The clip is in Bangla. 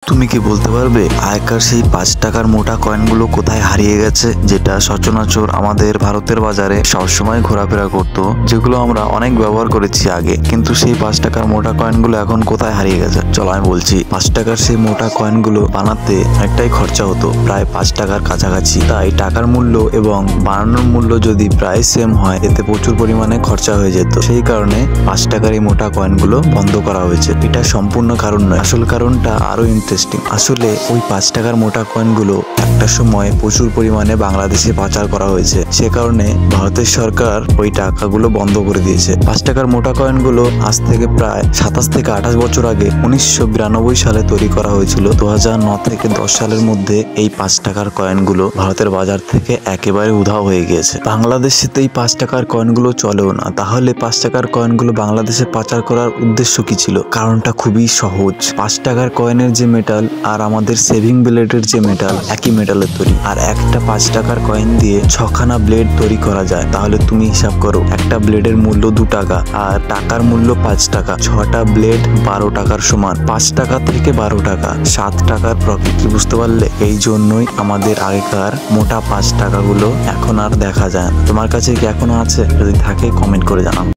তুমি কি বলতে পারবে আগেকার সেই 5 টাকার মোটা কয়েনগুলো কোথায় হারিয়ে গেছে, যেটা সচরাচর আমাদের ভারতের বাজারে সবসময় ঘোরাফেরা করতো, যেগুলো আমরা অনেক ব্যবহার করেছি আগে, কিন্তু সেই 5 টাকার মোটা কয়েনগুলো এখন কোথায় হারিয়ে গেছে? চলো আমি বলছি। 5 টাকার সেই মোটা কয়েনগুলো বানাতে অনেকটাই খরচা হতো, প্রায় 5 টাকার কাছাকাছি। তাই টাকার মূল্য এবং বানানোর মূল্য যদি প্রায় সেম হয়, এতে প্রচুর পরিমাণে খরচা হয়ে যেত। সেই কারণে 5 টাকার এই মোটা কয়েনগুলো বন্ধ করা হয়েছে। এটা সম্পূর্ণ কারণ নয়, আসল কারণটা আরো ইন্টারেস্টিং। আসলে ওই 5 টাকার মোটা কয়েনগুলো একটা সময় প্রচুর পরিমাণে বাংলাদেশে পাচার করা হয়েছে, সে কারণে ভারতের সরকার ওই টাকাগুলো বন্ধ করে দিয়েছে। 5 টাকার মোটা কয়েনগুলো আজ থেকে প্রায় 27 থেকে 28 বছর আগে 1992 সালে তৈরি করা হয়েছিল। 2009 থেকে 10 সালের মধ্যে এই 5 টাকার কয়েনগুলো ভারতের বাজার থেকে একেবারে উধাও হয়ে গিয়েছে। বাংলাদেশে তো এই 5 টাকার কয়েনগুলো চলেও না। তাহলে 5 টাকার কয়েনগুলো বাংলাদেশে পাচার করার উদ্দেশ্য কি ছিল? কারণটা খুবই সহজ। 5 টাকার কয়েনের যে মেটাল আর আমাদের সেভিং ব্লেডের যে মেটাল একই মেটালের তৈরি, আর একটা 5 টাকার কয়েন দিয়ে 6খানা ব্লেড তৈরি করা যায়। তাহলে তুমি হিসাব করো, একটা ব্লেডের মূল্য 2 টাকা আর টাকার মূল্য 5 টাকা, 6টা ব্লেড 12 টাকার সমান। 5 টাকা থেকে 12 টাকা, 7 টাকার প্রফিট। কি বুঝতে পারলে? এই জন্যই আমাদের আগেকার মোটা 5 টাকাগুলো এখন আর দেখা যায় না। তোমার কাছে কি এখনো আছে? যদি থাকে কমেন্ট করে জানাও।